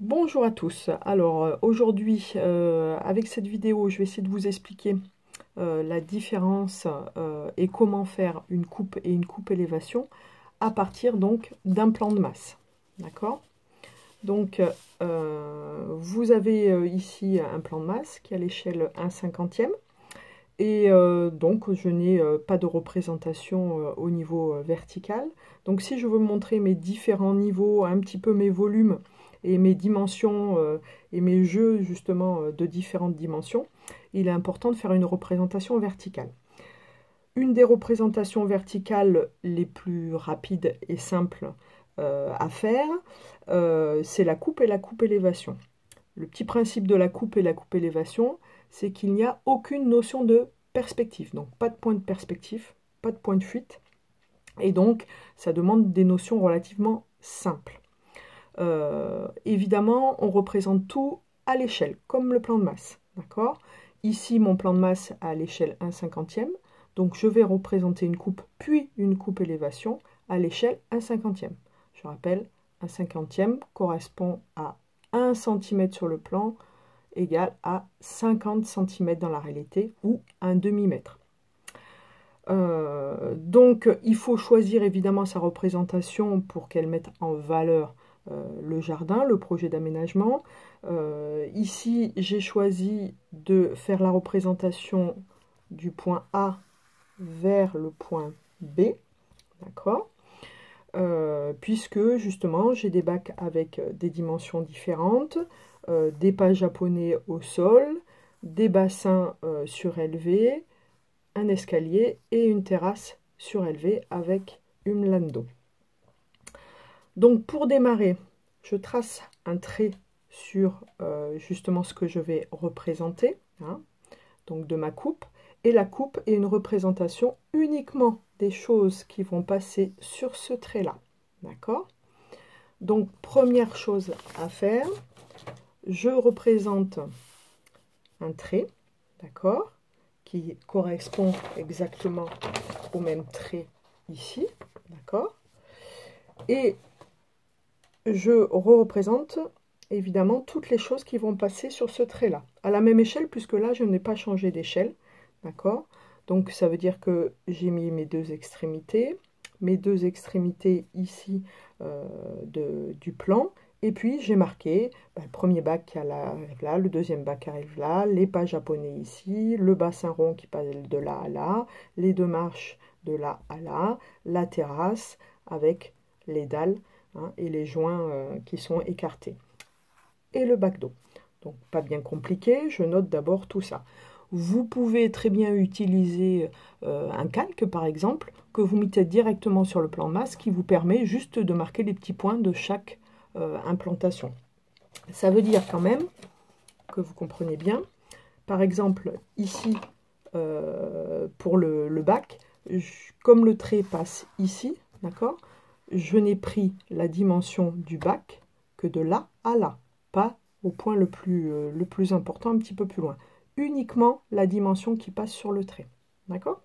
Bonjour à tous. Alors aujourd'hui, avec cette vidéo, je vais essayer de vous expliquer la différence et comment faire une coupe et une coupe élévation à partir donc d'un plan de masse. D'accord? Donc vous avez ici un plan de masse qui est à l'échelle 1/50e et donc je n'ai pas de représentation au niveau vertical. Donc si je veux montrer mes différents niveaux, un petit peu mes volumes et mes dimensions et mes jeux justement de différentes dimensions, il est important de faire une représentation verticale. Une des représentations verticales les plus rapides et simples à faire, c'est la coupe et la coupe élévation. Le petit principe de la coupe et la coupe élévation, c'est qu'il n'y a aucune notion de perspective. Donc pas de point de perspective, pas de point de fuite. Et donc ça demande des notions relativement simples. Évidemment, on représente tout à l'échelle, comme le plan de masse. D'accord ? Ici, mon plan de masse à l'échelle 1/50e. Donc je vais représenter une coupe, puis une coupe élévation à l'échelle 1/50e. Je rappelle, 1/50e correspond à 1 cm sur le plan égale à 50 cm dans la réalité, ou un demi-mètre. Donc il faut choisir évidemment sa représentation pour qu'elle mette en valeur le jardin, le projet d'aménagement. Ici, j'ai choisi de faire la représentation du point A vers le point B, d'accord, puisque justement j'ai des bacs avec des dimensions différentes, des pas japonais au sol, des bassins surélevés, un escalier et une terrasse surélevée avec une lame d'eau. Donc pour démarrer, je trace un trait sur justement ce que je vais représenter, hein, donc de ma coupe. Et la coupe est une représentation uniquement des choses qui vont passer sur ce trait-là. D'accord? Donc première chose à faire, je représente un trait, d'accord, qui correspond exactement au même trait ici, d'accord. Et je représente évidemment toutes les choses qui vont passer sur ce trait-là, à la même échelle, puisque là, je n'ai pas changé d'échelle, d'accord. Donc, ça veut dire que j'ai mis mes deux extrémités ici du plan, et puis j'ai marqué le premier bac qui arrive là, le deuxième bac qui arrive là, les pas japonais ici, le bassin rond qui passe de là à là, les deux marches de là à là, la terrasse avec les dalles, hein, et les joints qui sont écartés, et le bac d'eau. Donc pas bien compliqué, je note d'abord tout ça. Vous pouvez très bien utiliser un calque par exemple, que vous mettez directement sur le plan de masse, qui vous permet juste de marquer les petits points de chaque implantation. Ça veut dire quand même que vous comprenez bien. Par exemple ici, pour le bac, comme le trait passe ici, d'accord, je n'ai pris la dimension du bac que de là à là, pas au point le plus important, un petit peu plus loin. Uniquement la dimension qui passe sur le trait. D'accord?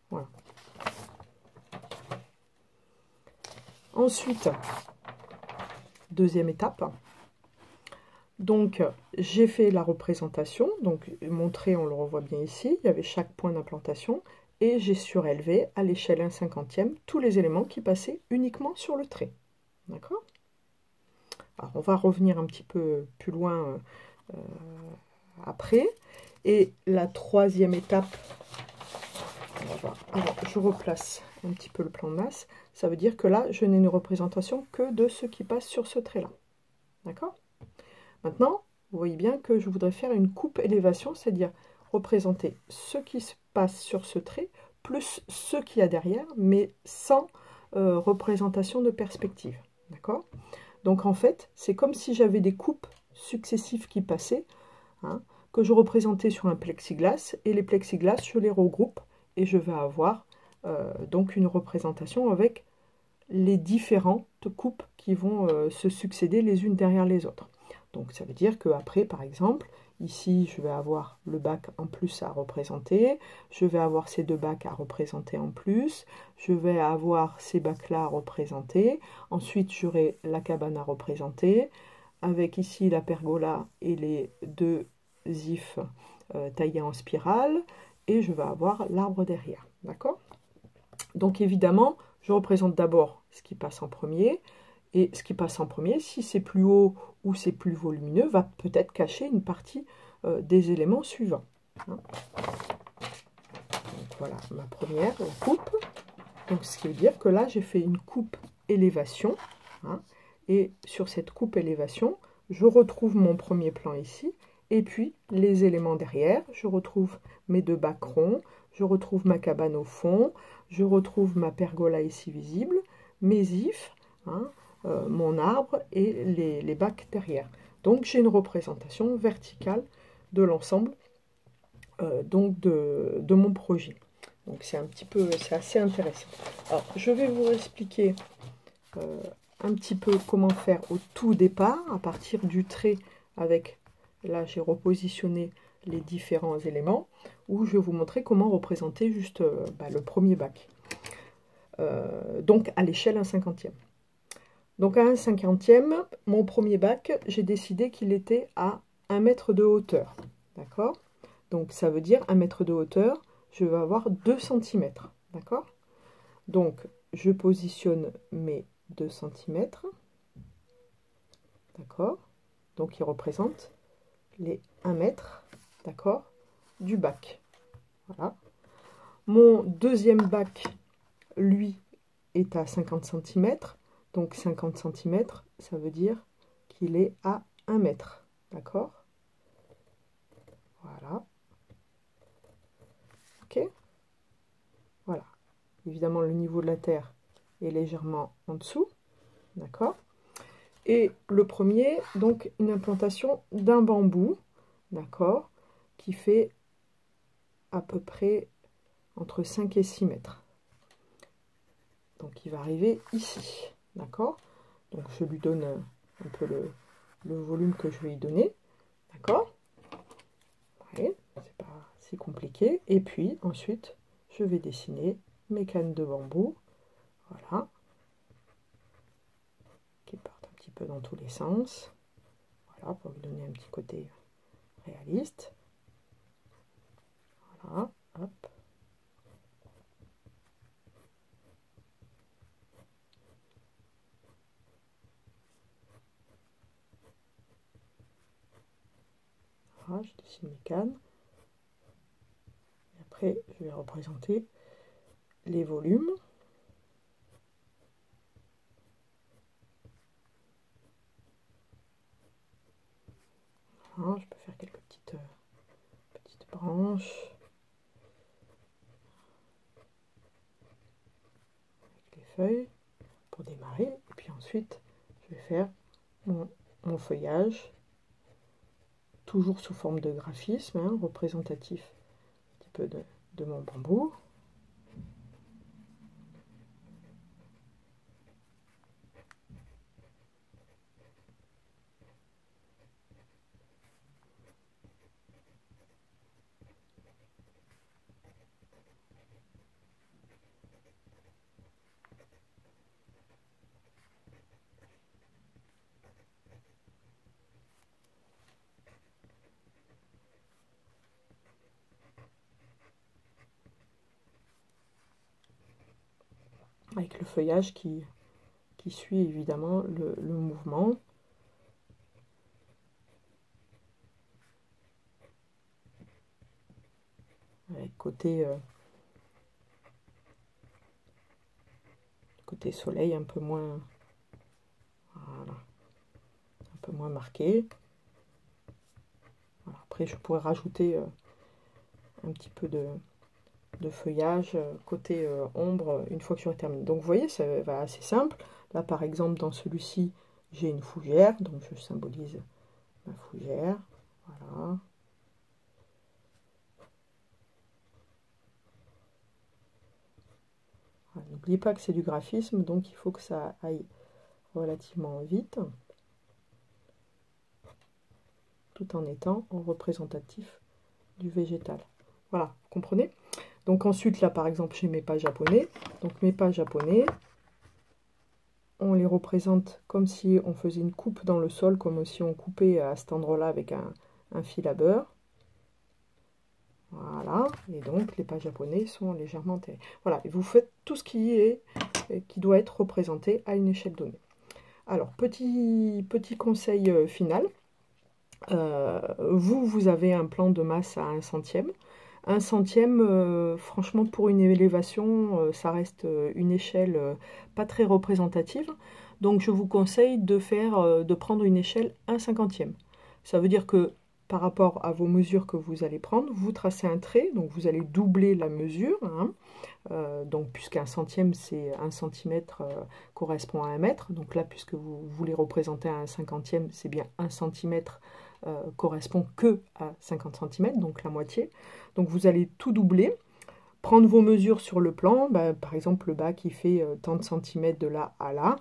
Voilà. Ensuite, deuxième étape. Donc, j'ai fait la représentation. Donc, mon trait, on le revoit bien ici. Il y avait chaque point d'implantation. Et j'ai surélevé à l'échelle 1/50e tous les éléments qui passaient uniquement sur le trait. D'accord? Alors, on va revenir un petit peu plus loin après. Et la troisième étape, on va voir. Alors, je replace un petit peu le plan de masse. Ça veut dire que là, je n'ai une représentation que de ce qui passe sur ce trait-là. D'accord? Maintenant, vous voyez bien que je voudrais faire une coupe élévation, c'est-à-dire représenter ce qui se passe sur ce trait, plus ce qu'il y a derrière, mais sans représentation de perspective. D'accord? Donc en fait, c'est comme si j'avais des coupes successives qui passaient, hein, que je représentais sur un plexiglas, et les plexiglas, je les regroupe, et je vais avoir donc une représentation avec les différentes coupes qui vont se succéder les unes derrière les autres. Donc ça veut dire qu'après, par exemple, ici, je vais avoir le bac en plus à représenter, je vais avoir ces deux bacs à représenter en plus, je vais avoir ces bacs-là à représenter, ensuite j'aurai la cabane à représenter, avec ici la pergola et les deux ifs taillés en spirale, et je vais avoir l'arbre derrière, d'accord? Donc évidemment, je représente d'abord ce qui passe en premier, et ce qui passe en premier, si c'est plus haut ou c'est plus volumineux, va peut-être cacher une partie des éléments suivants. Hein. Donc voilà ma première, la coupe. Donc ce qui veut dire que là, j'ai fait une coupe élévation. Hein, et sur cette coupe élévation, je retrouve mon premier plan ici. Et puis les éléments derrière, je retrouve mes deux bacs ronds, je retrouve ma cabane au fond, je retrouve ma pergola ici visible, mes ifs, hein, mon arbre et les bacs derrière. Donc j'ai une représentation verticale de l'ensemble donc de mon projet. Donc c'est c'est assez intéressant. Alors je vais vous expliquer un petit peu comment faire au tout départ, à partir du trait avec, là j'ai repositionné les différents éléments, où je vais vous montrer comment représenter juste le premier bac. Donc à l'échelle 1/50e. Donc à 1/50e, mon premier bac, j'ai décidé qu'il était à 1 mètre de hauteur. D'accord? Donc ça veut dire 1 mètre de hauteur, je vais avoir 2 cm. D'accord? Donc je positionne mes 2 cm. D'accord? Donc ils représentent les 1 mètre, d'accord, du bac. Voilà. Mon deuxième bac, lui, est à 50 cm. Donc 50 cm, ça veut dire qu'il est à 1 mètre. D'accord? Voilà. Ok? Voilà. Évidemment, le niveau de la terre est légèrement en dessous. D'accord? Et le premier, donc une implantation d'un bambou, d'accord, qui fait à peu près entre 5 et 6 mètres. Donc il va arriver ici, d'accord? Donc je lui donne un peu le volume que je vais y donner, d'accord? Ouais, c'est pas si compliqué. Et puis ensuite, je vais dessiner mes cannes de bambou, voilà, qui partent un petit peu dans tous les sens, voilà, pour lui donner un petit côté réaliste. Voilà, hop. Voilà, je dessine mes cannes. Et après, je vais représenter les volumes. Voilà, je peux faire quelques petites branches. Avec les feuilles pour démarrer. Et puis ensuite, je vais faire mon feuillage. Toujours sous forme de graphisme, hein, représentatif un petit peu de mon bambou. Avec le feuillage qui suit évidemment le mouvement. Avec côté soleil un peu moins, voilà, un peu moins marqué. Voilà, après je pourrais rajouter un petit peu de feuillage côté ombre une fois que j'aurai terminé. Donc vous voyez, ça va assez simple. Là par exemple dans celui-ci j'ai une fougère, donc je symbolise ma fougère. Voilà. Voilà, n'oubliez pas que c'est du graphisme, donc il faut que ça aille relativement vite. tout en étant représentatif du végétal. Voilà, vous comprenez? Donc ensuite, là, par exemple, j'ai mes pas japonais. Donc mes pas japonais, on les représente comme si on faisait une coupe dans le sol, comme si on coupait à cet endroit-là avec un fil à beurre. Voilà, et donc les pas japonais sont légèrement enterrés. Voilà, et vous faites tout ce qui doit être représenté à une échelle donnée. Alors, petit conseil final. Vous avez un plan de masse à 1 centième. 1 centième, franchement, pour une élévation, ça reste une échelle pas très représentative. Donc, je vous conseille de prendre une échelle 1/50e. Ça veut dire que par rapport à vos mesures que vous allez prendre, vous tracez un trait, donc vous allez doubler la mesure. Hein. Donc, puisqu'un centième, c'est 1 centimètre correspond à 1 mètre. Donc là, puisque vous voulez représenter à 1/50e, c'est bien 1 centimètre correspond que à 50 cm, donc la moitié. Donc vous allez tout doubler, prendre vos mesures sur le plan, par exemple le bas qui fait tant de centimètres de là à là,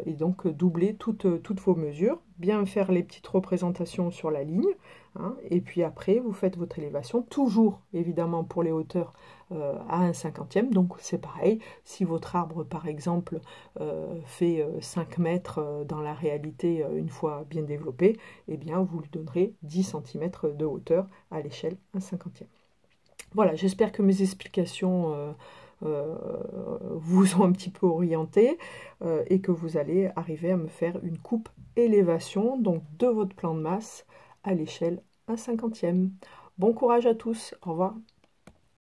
et donc doubler toutes vos mesures, bien faire les petites représentations sur la ligne, hein, et puis après vous faites votre élévation, toujours évidemment pour les hauteurs à 1/50e, donc c'est pareil, si votre arbre par exemple fait 5 mètres dans la réalité une fois bien développé, eh bien vous lui donnerez 10 cm de hauteur à l'échelle 1/50e. Voilà, j'espère que mes explications vous ont un petit peu orienté et que vous allez arriver à me faire une coupe élévation donc de votre plan de masse à l'échelle 1/50e. Bon courage à tous, au revoir.